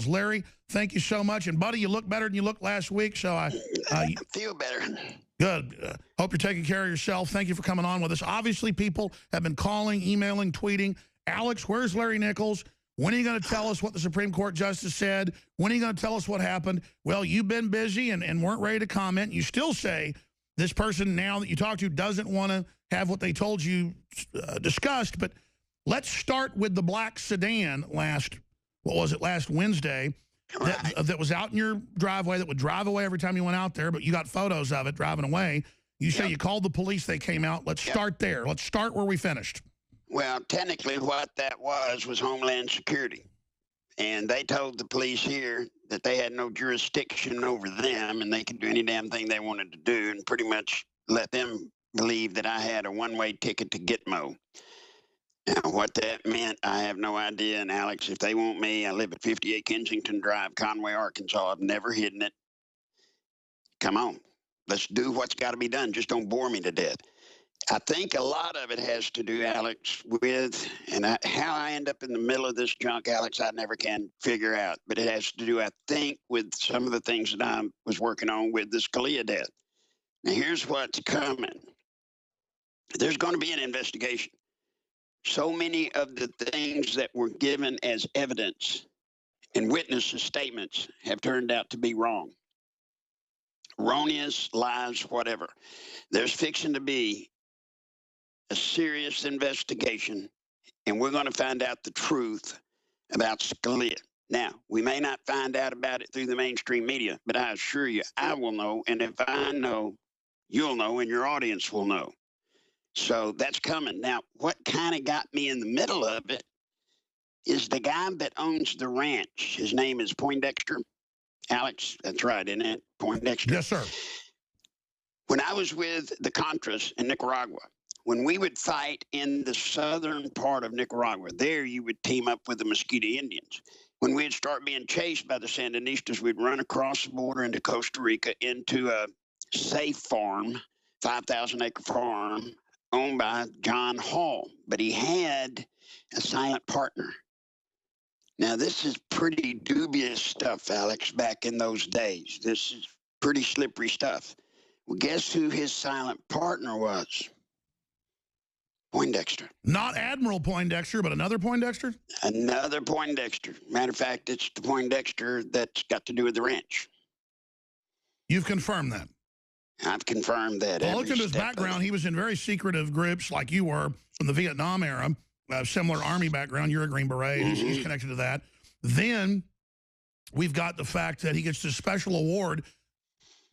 Larry, thank you so much. And, buddy, you look better than you looked last week, so I feel better. Good. Hope you're taking care of yourself. Thank you for coming on with us. Obviously, people have been calling, emailing, tweeting. Alex, where's Larry Nichols? When are you going to tell us what the Supreme Court justice said? When are you going to tell us what happened? Well, you've been busy and weren't ready to comment. You still say this person now that you talk to doesn't want to have what they told you discussed. But let's start with the black sedan last Wednesday that was out in your driveway that would drive away every time you went out there, but you got photos of it driving away. You say you called the police, they came out. Let's start there. Let's start where we finished. Well, technically what that was Homeland Security. And they told the police here that they had no jurisdiction over them and they could do any damn thing they wanted to do and pretty much let them believe that I had a one-way ticket to Gitmo. Now, what that meant, I have no idea. And Alex, if they want me, I live at 58 Kensington Drive, Conway, Arkansas. I've never hidden it. Come on. Let's do what's got to be done. Just don't bore me to death. I think a lot of it has to do, Alex, with, how I end up in the middle of this junk, Alex, I never can figure out. But it has to do, I think, with some of the things that I was working on with the Scalia death. Now, here's what's coming. There's going to be an investigation. So many of the things that were given as evidence and witnesses' statements have turned out to be wrong. Erroneous, lies, whatever. There's fixing to be a serious investigation, and we're going to find out the truth about Scalia. Now, we may not find out about it through the mainstream media, but I assure you, I will know, and if I know, you'll know, and your audience will know. So that's coming. Now, what kind of got me in the middle of it is the guy that owns the ranch. His name is Poindexter. Alex, that's right, isn't it? Poindexter. Yes, sir. When I was with the Contras in Nicaragua, when we would fight in the southern part of Nicaragua, there you would team up with the Mosquito Indians. When we'd start being chased by the Sandinistas, we'd run across the border into Costa Rica into a safe farm, 5,000-acre farm, owned by John Hall. But he had a silent partner. Now, this is pretty dubious stuff, Alex, back in those days. This is pretty slippery stuff. Well, guess who his silent partner was? Poindexter. Not Admiral Poindexter, but another Poindexter? Another Poindexter. Matter of fact, it's the Poindexter that's got to do with the ranch. You've confirmed that? I've confirmed that. Well, look at his background. He was in very secretive groups like you were from the Vietnam era, similar Army background. You're a Green Beret. Mm-hmm. He's connected to that. Then we've got the fact that he gets this special award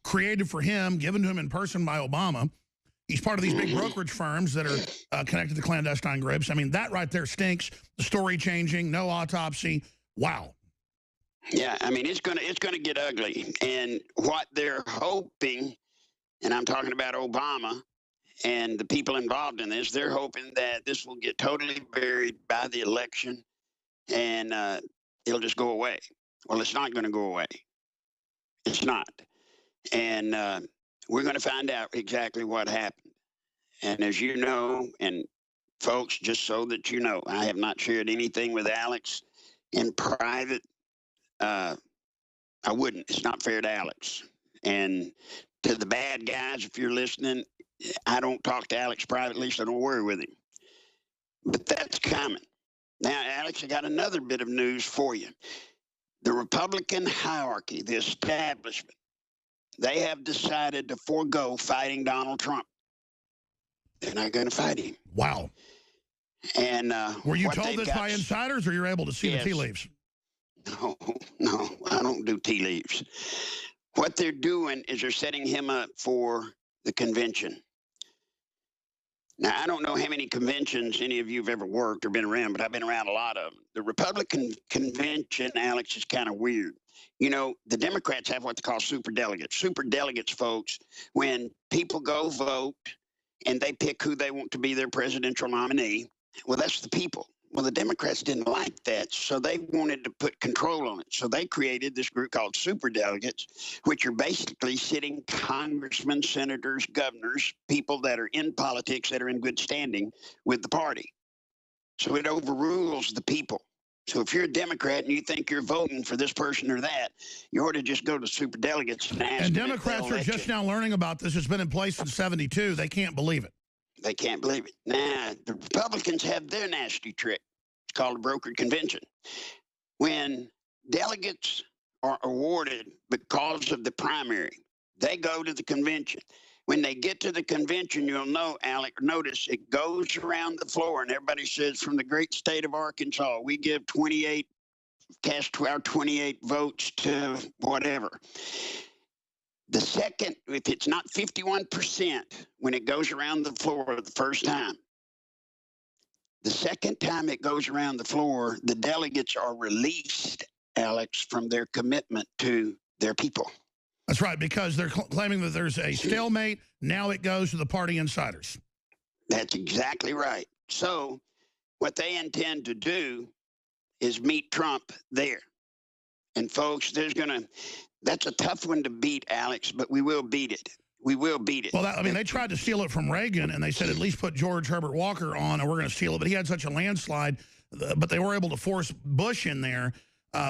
created for him, given to him in person by Obama. He's part of these big brokerage firms that are connected to clandestine groups. I mean, that right there stinks. The story changing, no autopsy. Wow. Yeah, I mean, it's gonna get ugly. And what they're hoping, and I'm talking about Obama and the people involved in this, they're hoping that this will get totally buried by the election and it'll just go away. Well, it's not going to go away. It's not. And we're going to find out exactly what happened. And as you know, and folks, just so that you know, I have not shared anything with Alex in private. I wouldn't. It's not fair to Alex. And to the bad guys, if you're listening, I don't talk to Alex privately, so don't worry with him. But that's coming. Now, Alex, I got another bit of news for you. The Republican hierarchy, the establishment, they have decided to forego fighting Donald Trump. They're not going to fight him. Wow. And were you told this by insiders, or you're able to see the tea leaves? No, I don't do tea leaves. What they're doing is they're setting him up for the convention. Now, I don't know how many conventions any of you have ever worked or been around, but I've been around a lot of them. The Republican convention, Alex, is kind of weird. You know, the Democrats have what they call superdelegates. Superdelegates, folks, when people go vote and they pick who they want to be their presidential nominee, well, that's the people. Well, the Democrats didn't like that, so they wanted to put control on it. So they created this group called superdelegates, which are basically sitting congressmen, senators, governors, people that are in politics that are in good standing with the party. So it overrules the people. So if you're a Democrat and you think you're voting for this person or that, you ought to just go to superdelegates and ask And them if Democrats they'll are let just you. now learning about this. It's been in place since '72. They can't believe it. They can't believe it. Now, the Republicans have their nasty trick. It's called a brokered convention. When delegates are awarded because of the primary, they go to the convention. When they get to the convention, you'll know, Alec, notice it goes around the floor and everybody says, from the great state of Arkansas, we give 28, cast our 28 votes to whatever. The second, if it's not 51%, when it goes around the floor the first time, the second time it goes around the floor, the delegates are released, Alex, from their commitment to their people. That's right, because they're claiming that there's a stalemate. Now it goes to the party insiders. That's exactly right. So what they intend to do is meet Trump there. And folks, that's a tough one to beat, Alex, but we will beat it. We will beat it. Well, I mean, they tried to steal it from Reagan, and they said at least put George Herbert Walker on, and we're going to steal it. But he had such a landslide, but they were able to force Bush in there.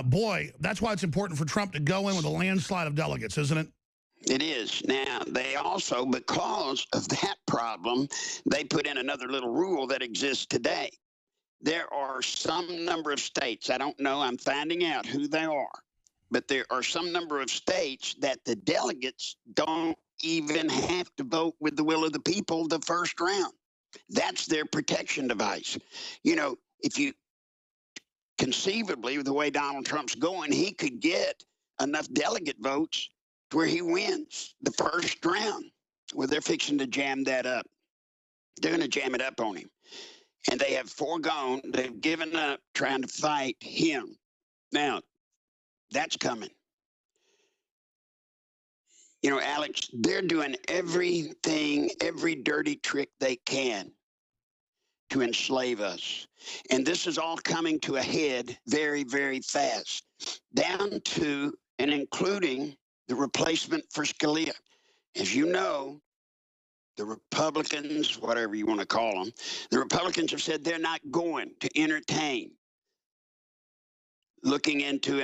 Boy, that's why it's important for Trump to go in with a landslide of delegates, isn't it? It is. Now, they also, because of that problem, they put in another little rule that exists today. There are some number of states, I don't know, I'm finding out who they are, but there are some number of states that the delegates don't even have to vote with the will of the people the first round. That's their protection device. You know, if you conceivably, the way Donald Trump's going, he could get enough delegate votes to where he wins the first round. Well, they're fixing to jam that up. They're going to jam it up on him. And they have foregone, they've given up trying to fight him. Now, that's coming. You know, Alex, they're doing everything, every dirty trick they can to enslave us. And this is all coming to a head very, very fast, down to and including the replacement for Scalia. As you know, the Republicans, whatever you want to call them, the Republicans have said they're not going to entertain looking into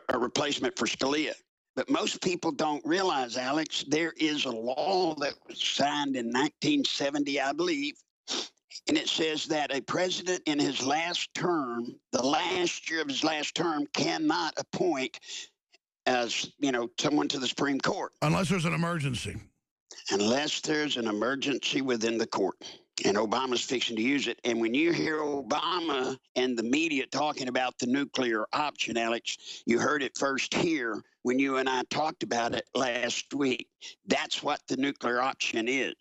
a replacement for Scalia. But most people don't realize, Alex, there is a law that was signed in 1970, I believe, and it says that a president in his last term, the last year of his last term, cannot appoint as, you know, someone to the Supreme Court. Unless there's an emergency. Unless there's an emergency within the court. And Obama's fixing to use it. And when you hear Obama and the media talking about the nuclear option, Alex, you heard it first here when you and I talked about it last week. That's what the nuclear option is.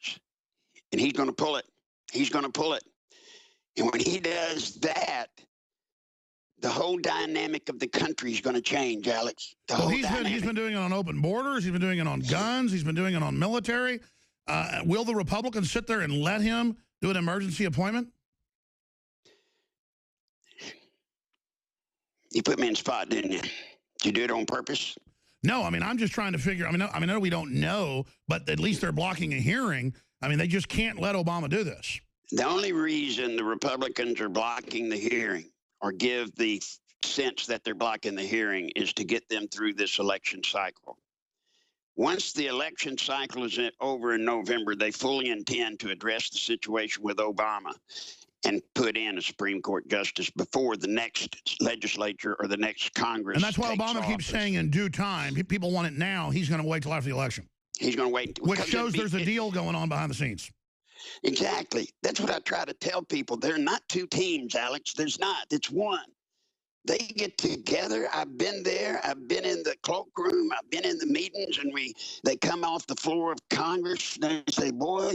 And he's going to pull it. He's going to pull it. And when he does that, the whole dynamic of the country is going to change, Alex. Well, he's been doing it on open borders. He's been doing it on guns. He's been doing it on military. Will the Republicans sit there and let him do an emergency appointment? You put me in the spot, didn't you? Did you do it on purpose? No, I mean, I'm just trying to figure. I mean, I know we don't know, but at least they're blocking a hearing. I mean, they just can't let Obama do this. The only reason the Republicans are blocking the hearing or give the sense that they're blocking the hearing is to get them through this election cycle. Once the election cycle is over in November, they fully intend to address the situation with Obama and put in a Supreme Court justice before the next legislature or the next Congress. And that's why Obama keeps saying in due time. People want it now. He's going to wait till after the election. He's going to wait. Which shows there's a deal going on behind the scenes. Exactly. That's what I try to tell people. They're not two teams, Alex. There's not. It's one. They get together. I've been there. I've been in the cloakroom. I've been in the meetings, and they come off the floor of Congress. And they say, boy,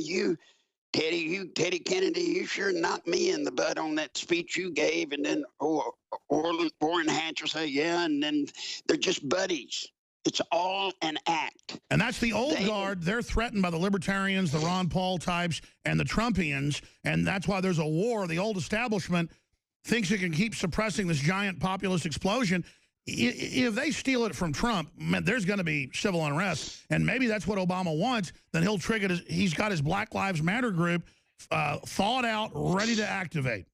Teddy Kennedy, you sure knocked me in the butt on that speech you gave. And then Orrin Hatch will say, yeah, and then they're just buddies. It's all an act. And that's the old guard. They're threatened by the libertarians, the Ron Paul types, and the Trumpians, and that's why there's a war. The old establishment thinks it can keep suppressing this giant populist explosion. If they steal it from Trump, man, there's going to be civil unrest, and maybe that's what Obama wants. Then he'll trigger he's got his Black Lives Matter group thawed out, ready to activate.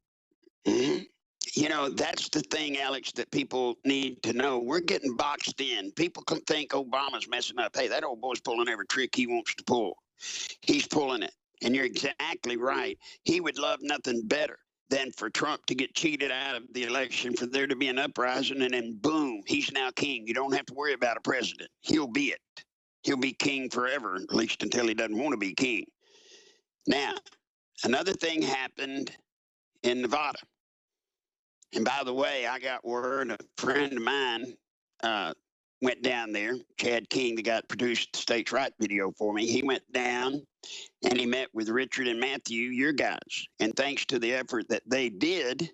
Mm-hmm. You know, that's the thing, Alex, that people need to know. We're getting boxed in. People can think Obama's messing up. Hey, that old boy's pulling every trick he wants to pull. He's pulling it. And you're exactly right. He would love nothing better than for Trump to get cheated out of the election, for there to be an uprising, and then boom, he's now king. You don't have to worry about a president. He'll be it. He'll be king forever, at least until he doesn't want to be king. Now, another thing happened in Nevada. And by the way, I got word a friend of mine went down there. Chad King, the guy that produced the States' Right video for me, he went down and he met with Richard and Matthew, your guys. And thanks to the effort that they did,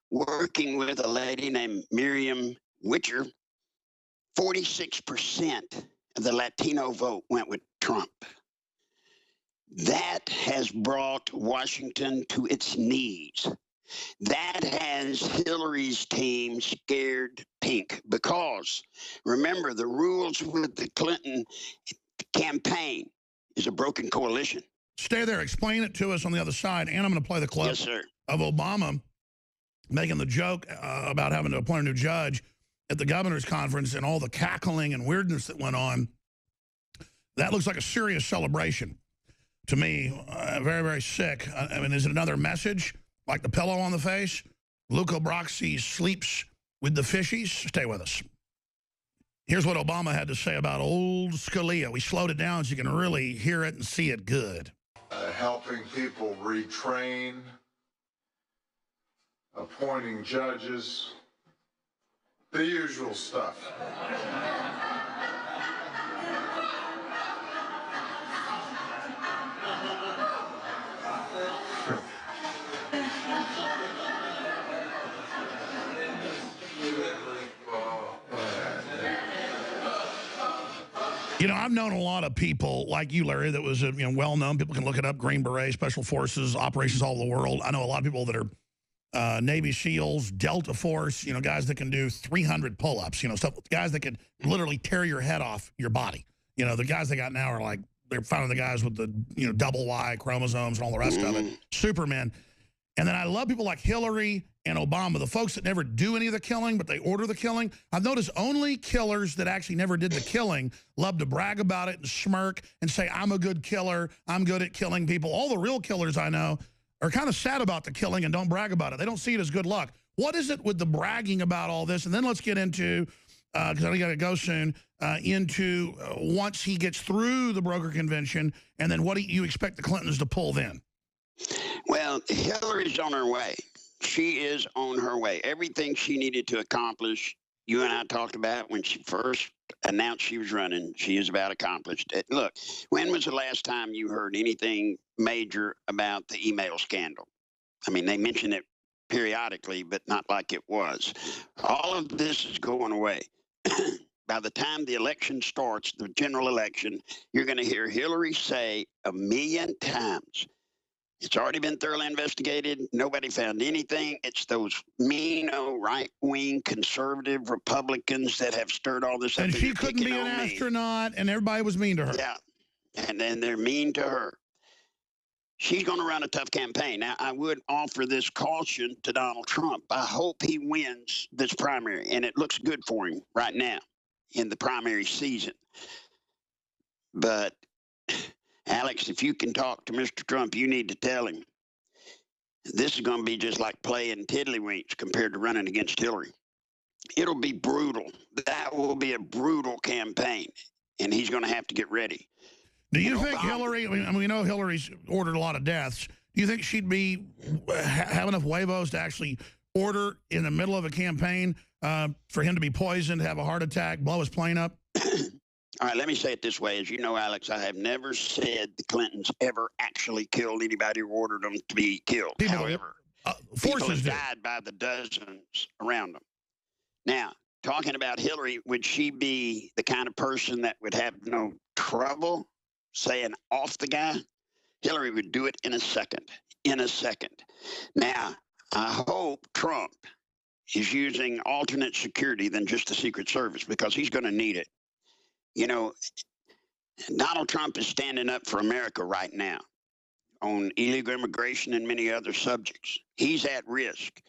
working with a lady named Miriam Witcher, 46% of the Latino vote went with Trump. That has brought Washington to its knees. That has Hillary's team scared pink because, remember, the rules with the Clinton campaign is a broken coalition. Stay there. Explain it to us on the other side. And I'm going to play the clip Yes, sir. of Obama making the joke about having to appoint a new judge at the governor's conference and all the cackling and weirdness that went on. That looks like a serious celebration to me. Very, very sick. I mean, is it another message? Like the pillow on the face? Luca Brasi sleeps with the fishies? Stay with us. Here's what Obama had to say about old Scalia. We slowed it down so you can really hear it and see it good. Helping people retrain, appointing judges, the usual stuff. You know, I've known a lot of people like you, Larry, that was well-known. People can look it up, Green Beret, Special Forces, operations all over the world. I know a lot of people that are Navy SEALs, Delta Force, guys that can do 300 pull-ups, stuff, guys that could literally tear your head off your body. The guys they got now are like, they're finding the guys with the, double Y chromosomes and all the rest of it, Superman. And then I love people like Hillary and Obama, the folks that never do any of the killing, but they order the killing. I've noticed only killers that actually never did the killing love to brag about it and smirk and say, I'm a good killer, I'm good at killing people. All the real killers I know are kind of sad about the killing and don't brag about it. They don't see it as good luck. What is it with the bragging about all this? And then let's get into, because I got to go soon, into once he gets through the broker convention, and then what do you expect the Clintons to pull then? Well, Hillary's on her way. She is on her way. Everything she needed to accomplish, you and I talked about when she first announced she was running, she is about accomplished it. Look, when was the last time you heard anything major about the email scandal? I mean, they mention it periodically, but not like it was. All of this is going away. By the time the election starts, the general election, you're going to hear Hillary say 1,000,000 times, it's already been thoroughly investigated. Nobody found anything. It's those mean, right-wing conservative Republicans that have stirred all this up. And she couldn't be an astronaut, and everybody was mean to her. Yeah, and then they're mean to her. She's going to run a tough campaign. Now, I would offer this caution to Donald Trump. I hope he wins this primary, and it looks good for him right now in the primary season. But Alex, if you can talk to Mr. Trump, you need to tell him this is going to be just like playing tiddlywinks compared to running against Hillary. It'll be brutal. That will be a brutal campaign, and he's going to have to get ready. Do you think Hillary, I mean, we know Hillary's ordered a lot of deaths. Do you think she'd be have enough huevos to actually order in the middle of a campaign for him to be poisoned, have a heart attack, blow his plane up? All right, let me say it this way. As you know, Alex, I have never said the Clintons ever actually killed anybody or ordered them to be killed. However, people have died by the dozens around them. Now, talking about Hillary, would she be the kind of person that would have no trouble saying off the guy? Hillary would do it in a second. In a second. Now, I hope Trump is using alternate security than just the Secret Service, because he's going to need it. Donald Trump is standing up for America right now on illegal immigration and many other subjects. He's at risk.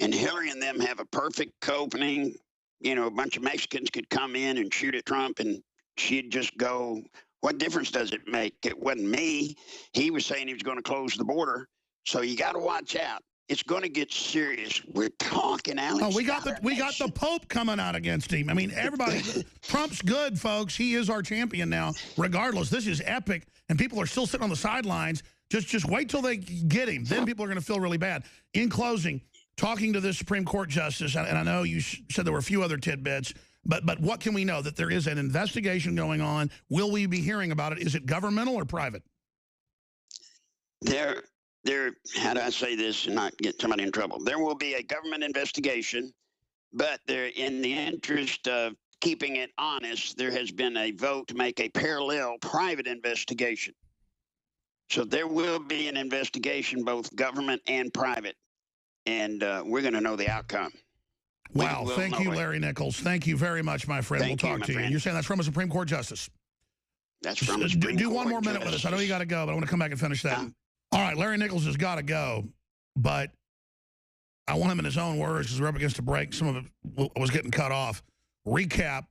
and Hillary and them have a perfect opening. You know, a bunch of Mexicans could come in and shoot at Trump, and she'd just go, what difference does it make? It wasn't me. He was saying he was going to close the border. So you got to watch out. It's going to get serious. We're talking, Alex. Oh, we got the Pope coming out against him. I mean, everybody, Trump's good, folks. He is our champion now. Regardless, this is epic, and people are still sitting on the sidelines. Just wait till they get him. Then people are going to feel really bad. In closing, talking to this Supreme Court justice, and I know you said there were a few other tidbits, but what can we know? That there is an investigation going on. Will we be hearing about it? Is it governmental or private? How do I say this and not get somebody in trouble? There will be a government investigation, but in the interest of keeping it honest, there has been a vote to make a parallel private investigation. So there will be an investigation, both government and private, and we're going to know the outcome. Wow, thank you, Larry Nichols. Thank you very much, my friend. We'll talk to you. And you're saying that's from a Supreme Court justice? That's from a Supreme Court Do one more minute with us. I know you got to go, but I want to come back and finish that. All right, Larry Nichols has got to go, but I want him in his own words because we're up against a break. Some of it was getting cut off. Recap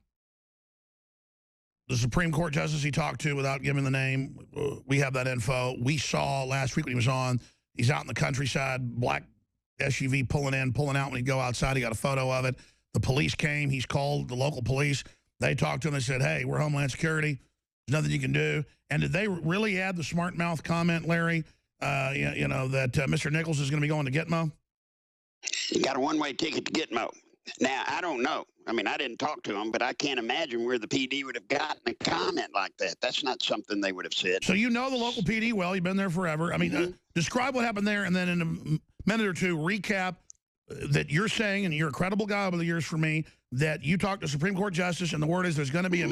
the Supreme Court justice he talked to without giving the name. We have that info. We saw last week when he was on, he's out in the countryside, black SUV pulling in, pulling out when he'd go outside. He got a photo of it. The police came. He's called the local police. They talked to him and said, hey, we're Homeland Security. There's nothing you can do. And did they really add the smart mouth comment, Larry, you know, that Mr. Nichols is going to be going to Gitmo? He got a one-way ticket to Gitmo. Now, I don't know. I mean, I didn't talk to him, but I can't imagine where the PD would have gotten a comment like that. That's not something they would have said. So you know the local PD well. You've been there forever. I mean, describe what happened there, and then in a minute or two, recap that you're saying, and you're a credible guy over the years for me, that you talked to Supreme Court justice, and the word is there's going to be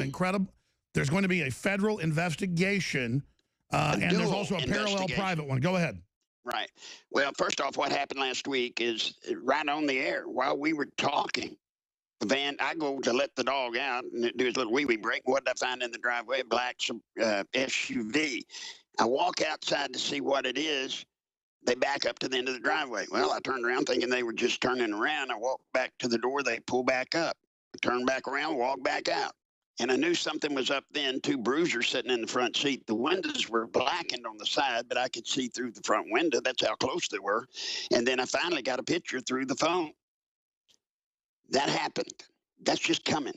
there's going to be a federal investigation, and there's also a parallel private one. Go ahead. Right. Well, first off, what happened last week is right on the air while we were talking. I go to let the dog out and do his little wee-wee break. What did I find in the driveway? A black SUV. I walk outside to see what it is. They back up to the end of the driveway. Well, I turned around thinking they were just turning around. I walked back to the door. They pull back up. I turned back around, walk back out. And I knew something was up then. Two bruisers sitting in the front seat. The windows were blackened on the side, but I could see through the front window. That's how close they were. And then I finally got a picture through the phone. That happened. That's just coming.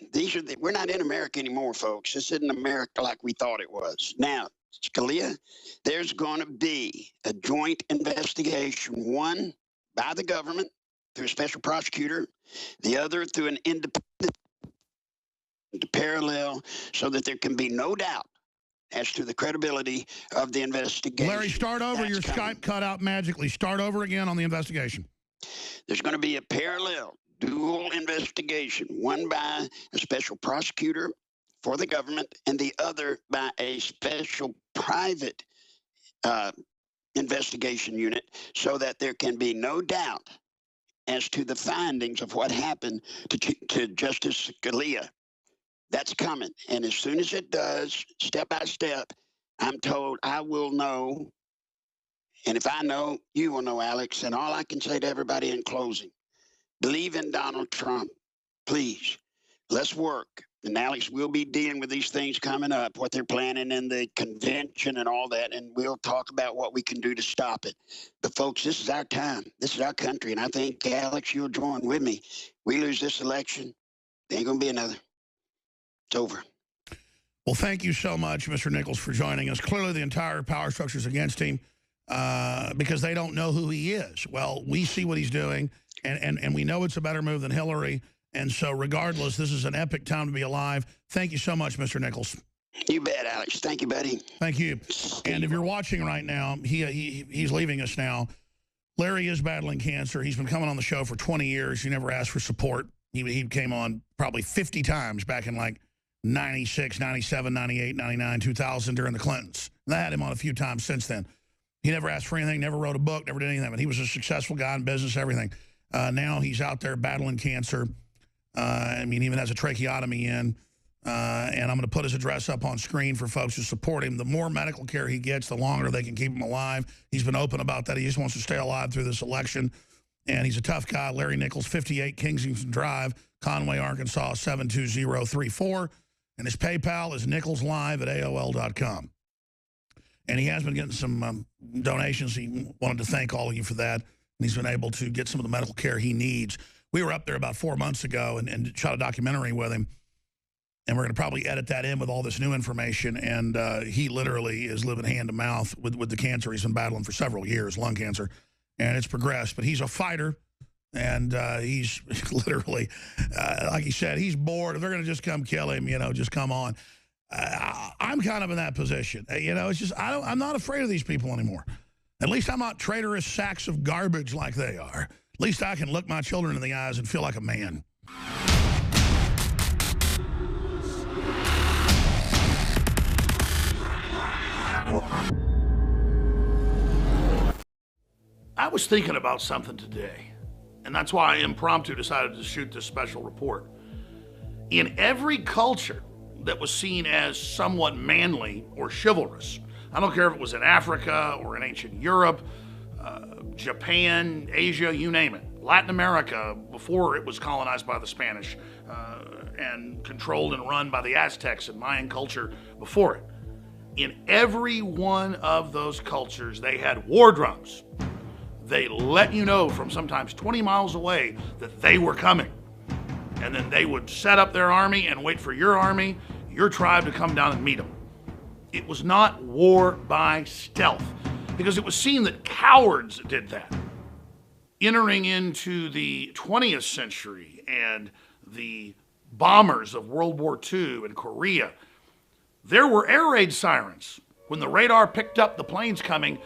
We're not in America anymore, folks. This isn't America like we thought it was. Now, Scalia, there's going to be a joint investigation, one by the government through a special prosecutor, the other through an independent to parallel, so that there can be no doubt as to the credibility of the investigation. Larry, start over. Your Skype cut out magically. Start over again on the investigation. There's going to be a parallel dual investigation, one by a special prosecutor for the government and the other by a special private investigation unit, so that there can be no doubt as to the findings of what happened to Justice Scalia. That's coming. And as soon as it does, step by step, I'm told I will know. And if I know, you will know, Alex. And all I can say to everybody in closing, believe in Donald Trump. Please, let's work. And Alex, we'll be dealing with these things coming up, what they're planning in the convention and all that. And we'll talk about what we can do to stop it. But folks, this is our time. This is our country. And I think, Alex, you'll join with me. We lose this election, there ain't going to be another. It's over. Well, thank you so much, Mr. Nichols, for joining us. Clearly, the entire power structure is against him because they don't know who he is. Well, we see what he's doing, and we know it's a better move than Hillary. And so, regardless, this is an epic time to be alive. Thank you so much, Mr. Nichols. You bet, Alex. Thank you, buddy. Thank you. And if you're watching right now, he's leaving us now. Larry is battling cancer. He's been coming on the show for 20 years. He never asked for support. He came on probably 50 times back in like 96, 97, 98, 99, 2000 during the Clintons. And I had him on a few times since then. He never asked for anything, never wrote a book, never did anything. But he was a successful guy in business, everything. Now he's out there battling cancer. I mean, even has a tracheotomy in. And I'm going to put his address up on screen for folks who support him. The more medical care he gets, the longer they can keep him alive. He's been open about that. He just wants to stay alive through this election. And he's a tough guy. Larry Nichols, 58 Kingsington Drive, Conway, Arkansas, 72034. And his PayPal is nicholslive@aol.com. And he has been getting some donations. He wanted to thank all of you for that. And he's been able to get some of the medical care he needs. We were up there about 4 months ago and shot a documentary with him. And we're going to probably edit that in with all this new information. And he literally is living hand to mouth with the cancer he's been battling for several years, lung cancer. And it's progressed. But he's a fighter. And he's literally, like he said, he's bored. If they're going to just come kill him, just come on. I'm kind of in that position. It's just, I'm not afraid of these people anymore. At least I'm not traitorous sacks of garbage like they are. At least I can look my children in the eyes and feel like a man. I was thinking about something today, and that's why I impromptu decided to shoot this special report. In every culture that was seen as somewhat manly or chivalrous, I don't care if it was in Africa or in ancient Europe, Japan, Asia, you name it, Latin America, before it was colonized by the Spanish and controlled and run by the Aztecs and Mayan culture before it. In every one of those cultures, they had war drums. They let you know from sometimes 20 miles away that they were coming. And then they would set up their army and wait for your army, your tribe, to come down and meet them. It was not war by stealth, because it was seen that cowards did that. Entering into the 20th century and the bombers of World War II and Korea, there were air raid sirens. When the radar picked up the planes coming,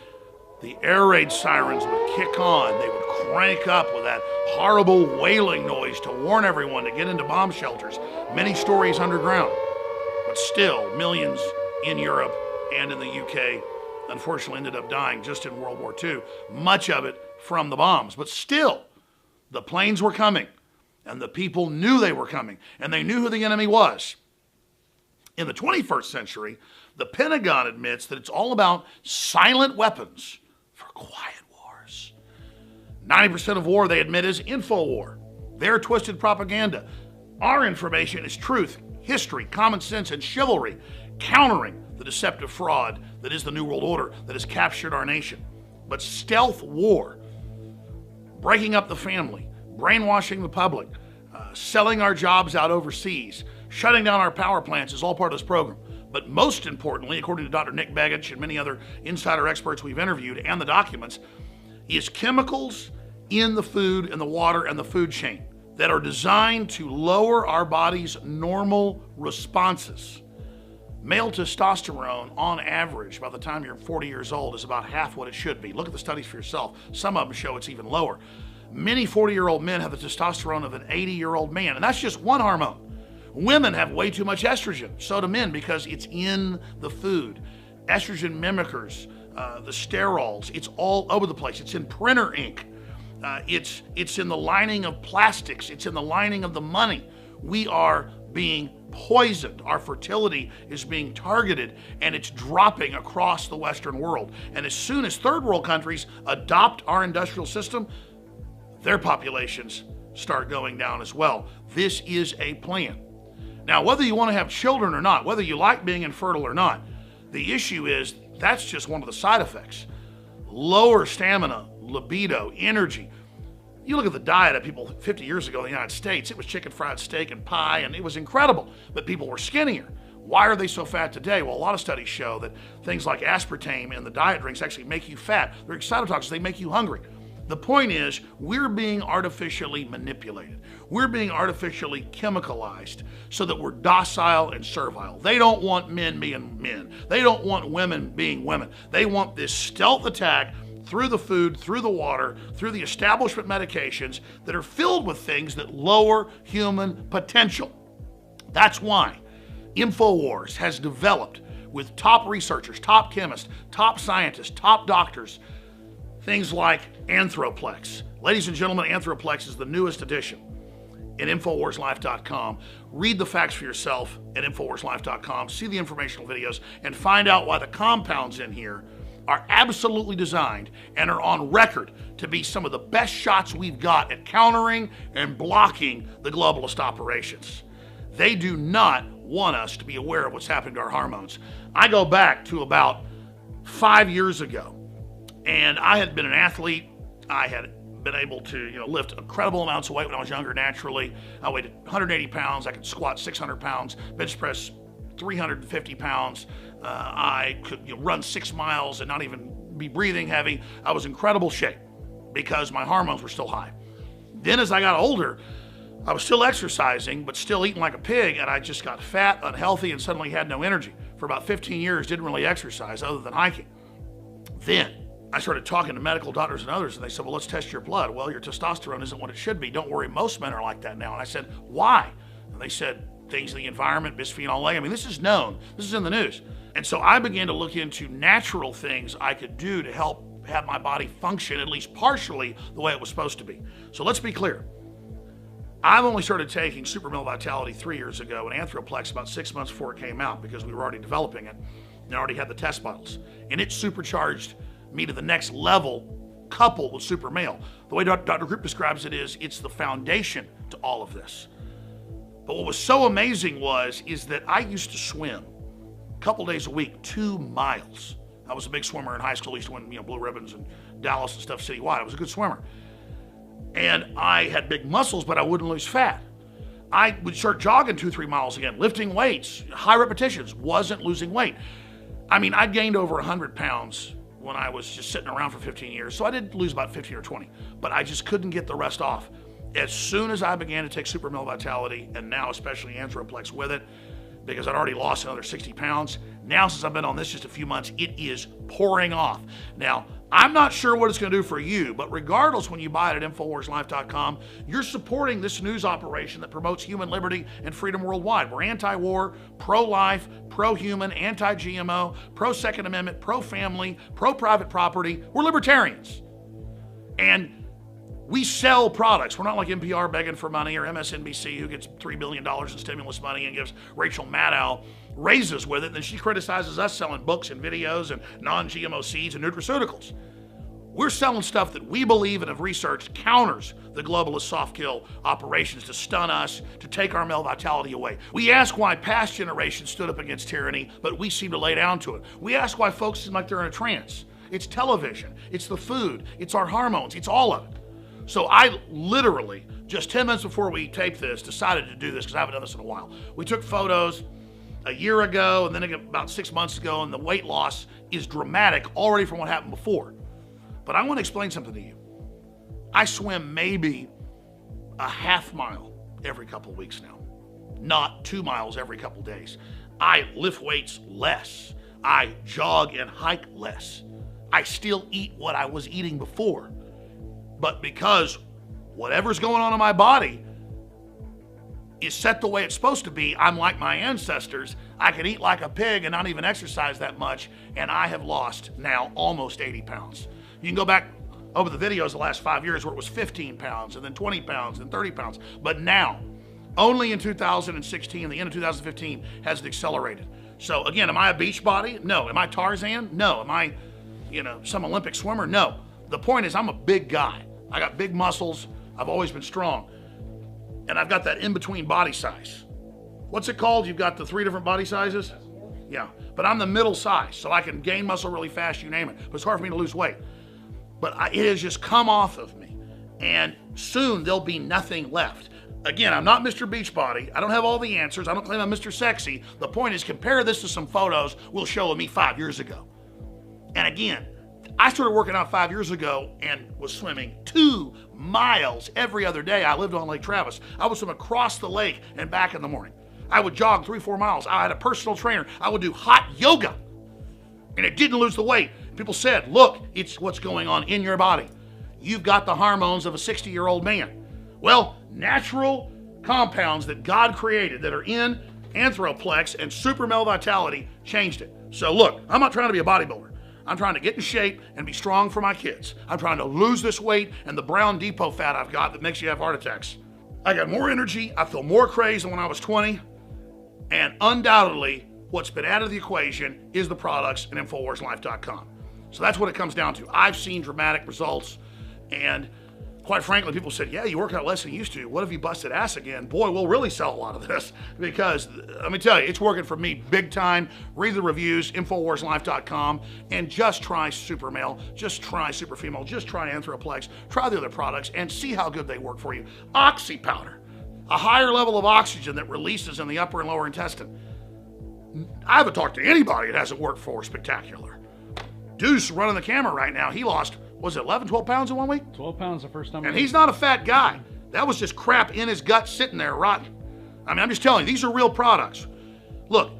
the air raid sirens would kick on. They would crank up with that horrible wailing noise to warn everyone to get into bomb shelters, many stories underground. But still, millions in Europe and in the UK unfortunately ended up dying just in World War II, much of it from the bombs. But still, the planes were coming, and the people knew they were coming, and they knew who the enemy was. In the 21st century, the Pentagon admits that it's all about silent weapons for quiet wars. 90% of war, they admit, is info war. Their twisted propaganda. Our information is truth, history, common sense, and chivalry, countering the deceptive fraud that is the New World Order that has captured our nation. But stealth war, breaking up the family, brainwashing the public, selling our jobs out overseas, shutting down our power plants is all part of this program. But most importantly, according to Dr. Nick Begich and many other insider experts we've interviewed and the documents, is chemicals in the food and the water and the food chain that are designed to lower our body's normal responses. Male testosterone, on average, by the time you're 40 years old, is about half what it should be. Look at the studies for yourself. Some of them show it's even lower. Many 40-year-old men have the testosterone of an 80-year-old man, and that's just one hormone. Women have way too much estrogen, so do men, because it's in the food. Estrogen mimickers, the sterols, it's all over the place. It's in printer ink. It's in the lining of plastics. It's in the lining of the money. We are being poisoned. Our fertility is being targeted, and it's dropping across the Western world. And as soon as third world countries adopt our industrial system, their populations start going down as well. This is a plan. Now, whether you want to have children or not, whether you like being infertile or not, the issue is that's just one of the side effects. Lower stamina, libido, energy. You look at the diet of people 50 years ago in the United States, it was chicken fried steak and pie, and it was incredible, but people were skinnier. Why are they so fat today? Well, a lot of studies show that things like aspartame in the diet drinks actually make you fat. They're excitotoxins, they make you hungry. The point is, we're being artificially manipulated. We're being artificially chemicalized so that we're docile and servile. They don't want men being men. They don't want women being women. They want this stealth attack through the food, through the water, through the establishment medications that are filled with things that lower human potential. That's why InfoWars has developed, with top researchers, top chemists, top scientists, top doctors, things like Anthroplex. Ladies and gentlemen, Anthroplex is the newest edition at InfoWarsLife.com. Read the facts for yourself at InfoWarsLife.com. See the informational videos and find out why the compounds in here are absolutely designed and are on record to be some of the best shots we've got at countering and blocking the globalist operations. They do not want us to be aware of what's happening to our hormones. I go back to about 5 years ago, and I had been an athlete. I had been able to, lift incredible amounts of weight when I was younger naturally. I weighed 180 pounds. I could squat 600 pounds, bench press 350 pounds. I could run 6 miles and not even be breathing heavy. I was in incredible shape because my hormones were still high. Then as I got older, I was still exercising, but still eating like a pig, and I just got fat, unhealthy, and suddenly had no energy. For about 15 years, didn't really exercise other than hiking. Then I started talking to medical doctors and others, and they said, well, let's test your blood. Well, your testosterone isn't what it should be. Don't worry, most men are like that now. And I said, why? And they said, things in the environment, bisphenol A. I mean, this is known. This is in the news. And so I began to look into natural things I could do to help have my body function, at least partially, the way it was supposed to be. So let's be clear. I've only started taking Super Male Vitality 3 years ago and Anthroplex about 6 months before it came out because we were already developing it and already had the test bottles. And it supercharged me to the next level coupled with Super Male. The way Dr. Group describes it is it's the foundation to all of this. But what was so amazing is that I used to swim a couple days a week, 2 miles. I was a big swimmer in high school. I used to win, blue ribbons in Dallas and stuff citywide. I was a good swimmer. And I had big muscles, but I wouldn't lose fat. I would start jogging 2-3 miles again, lifting weights, high repetitions, wasn't losing weight. I mean, I'd gained over 100 pounds when I was just sitting around for 15 years. So I did lose about 15 or 20, but I just couldn't get the rest off. As soon as I began to take Super Male Vitality, and now especially Anthroplex with it, because I'd already lost another 60 pounds. Now, since I've been on this just a few months, it is pouring off. Now, I'm not sure what it's going to do for you, but regardless, when you buy it at InfoWarsLife.com, you're supporting this news operation that promotes human liberty and freedom worldwide. We're anti-war, pro-life, pro-human, anti-GMO, pro-Second Amendment, pro-family, pro-private property. We're libertarians. And we sell products. We're not like NPR begging for money or MSNBC who gets $3 billion in stimulus money and gives Rachel Maddow raises with it. And then she criticizes us selling books and videos and non-GMO seeds and nutraceuticals. We're selling stuff that we believe and have researched counters the globalist soft kill operations to stun us, to take our male vitality away. We ask why past generations stood up against tyranny, but we seem to lay down to it. We ask why folks seem like they're in a trance. It's television, it's the food, it's our hormones, it's all of it. So I literally, just 10 minutes before we taped this, decided to do this because I haven't done this in a while. We took photos a year ago and then about 6 months ago, and the weight loss is dramatic already from what happened before. But I want to explain something to you. I swim maybe a half mile every couple of weeks now, not 2 miles every couple of days. I lift weights less. I jog and hike less. I still eat what I was eating before. But because whatever's going on in my body is set the way it's supposed to be, I'm like my ancestors. I can eat like a pig and not even exercise that much, and I have lost now almost 80 pounds. You can go back over the videos the last 5 years where it was 15 pounds and then 20 pounds and 30 pounds. But now, only in 2016, the end of 2015, has it accelerated. So again, am I a beach body? No. Am I Tarzan? No. Am I, some Olympic swimmer? No. The point is I'm a big guy. I got big muscles. I've always been strong. And I've got that in-between body size. What's it called? You've got the 3 different body sizes? Yeah. But I'm the middle size, so I can gain muscle really fast, you name it. But it's hard for me to lose weight. But it has just come off of me. And soon there'll be nothing left. Again, I'm not Mr. Beachbody. I don't have all the answers. I don't claim I'm Mr. Sexy. The point is, compare this to some photos we'll show of me 5 years ago. And again, I started working out 5 years ago and was swimming 2 miles every other day. I lived on Lake Travis. I would swim across the lake and back in the morning. I would jog 3-4 miles. I had a personal trainer. I would do hot yoga. And it didn't lose the weight. People said, look, it's what's going on in your body. You've got the hormones of a 60-year-old man. Well, natural compounds that God created that are in Anthroplex and Super Male Vitality changed it. So look, I'm not trying to be a bodybuilder. I'm trying to get in shape and be strong for my kids. I'm trying to lose this weight and the brown depot fat I've got that makes you have heart attacks. I got more energy. I feel more crazy than when I was 20. And undoubtedly, what's been added to the equation is the products at InfoWarsLife.com. So that's what it comes down to. I've seen dramatic results, and quite frankly, people said, yeah, you work out less than you used to. What if you busted ass again? Boy, we'll really sell a lot of this, because let me tell you, it's working for me big time. Read the reviews, InfoWarsLife.com, and just try Super Male, just try Super Female, just try Anthroplex, try the other products, and see how good they work for you. Oxy powder, a higher level of oxygen that releases in the upper and lower intestine. I haven't talked to anybody it hasn't worked for spectacular. Deuce running the camera right now, he lost, was it 11, 12 pounds in 1 week? 12 pounds the first time. And he's not a fat guy. That was just crap in his gut sitting there rotten. I mean, I'm just telling you, these are real products. Look,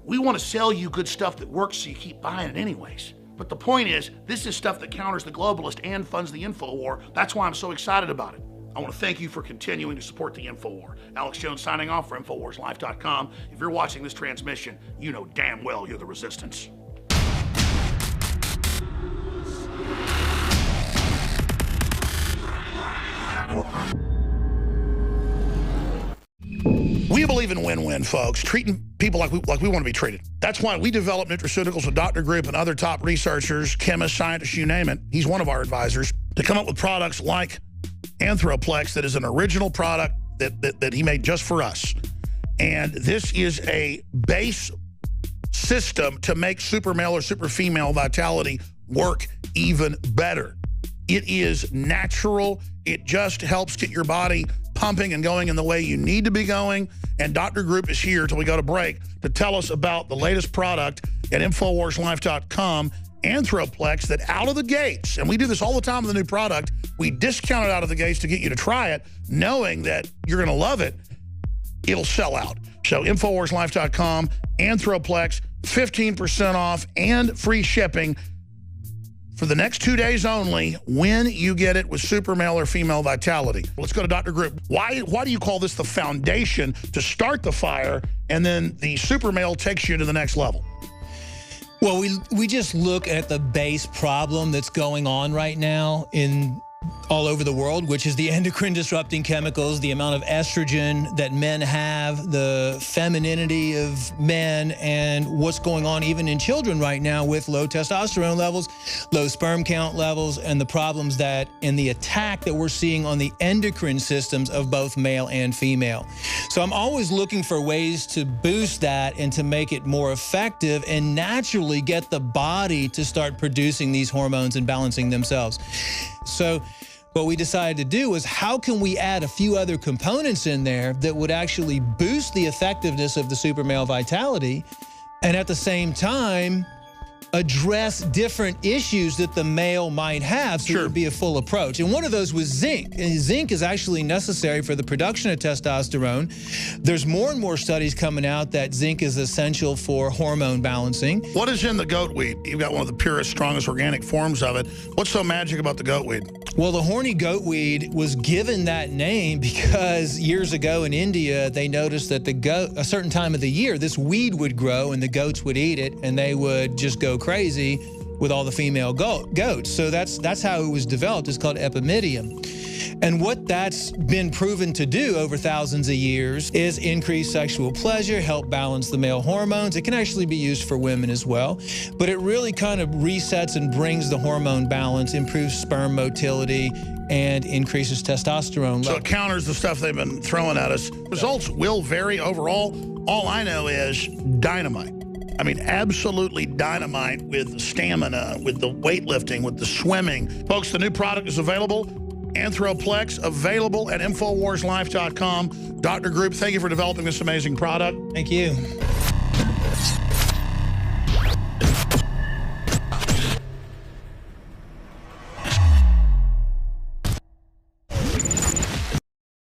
we want to sell you good stuff that works so you keep buying it anyways. But the point is, this is stuff that counters the globalist and funds the info war. That's why I'm so excited about it. I want to thank you for continuing to support the info war. Alex Jones signing off for InfoWarsLife.com. If you're watching this transmission, you know damn well you're the resistance. We believe in win-win, folks, treating people like we want to be treated. That's why we develop nutraceuticals with Dr. Group and other top researchers, chemists, scientists, you name it. He's one of our advisors, to come up with products like Anthroplex that is an original product that he made just for us. And this is a base system to make super male or super female vitality work even better. It is natural. It just helps get your body pumping and going in the way you need to be going. And Dr. Group is here till we go to break to tell us about the latest product at InfoWarsLife.com, Anthroplex, that out of the gates, and we do this all the time with a new product, we discount it out of the gates to get you to try it, knowing that you're going to love it. It'll sell out. So InfoWarsLife.com, Anthroplex, 15% off and free shipping for the next 2 days only when you get it with super male or female vitality. Let's go to Dr. Group. Why do you call this the foundation to start the fire, and then the super male takes you to the next level? Well, we just look at the base problem that's going on right now all over the world, which is the endocrine disrupting chemicals, the amount of estrogen that men have, the femininity of men, and what's going on even in children right now with low testosterone levels, low sperm count levels, and the problems that in the attack that we're seeing on the endocrine systems of both male and female. So I'm always looking for ways to boost that and to make it more effective and naturally get the body to start producing these hormones and balancing themselves. So what we decided to do was, how can we add a few other components in there that would actually boost the effectiveness of the super male vitality, and at the same time address different issues that the male might have, so it would be a full approach. And one of those was zinc. And zinc is actually necessary for the production of testosterone. There's more and more studies coming out that zinc is essential for hormone balancing. What is in the goat weed? You've got one of the purest, strongest organic forms of it. What's so magic about the goat weed? Well, the horny goat weed was given that name because years ago in India, they noticed that a certain time of the year, this weed would grow and the goats would eat it, and they would just go crazy with all the female goats. So that's how it was developed. It's called epimedium. And what that's been proven to do over thousands of years is increase sexual pleasure, help balance the male hormones. It can actually be used for women as well, but it really kind of resets and brings the hormone balance, improves sperm motility, and increases testosterone levels. So it counters the stuff they've been throwing at us. Results will vary overall. All I know is dynamite. I mean, absolutely dynamite with the stamina, with the weightlifting, with the swimming. Folks, the new product is available. Anthroplex, available at InfoWarsLife.com. Dr. Group, thank you for developing this amazing product. Thank you.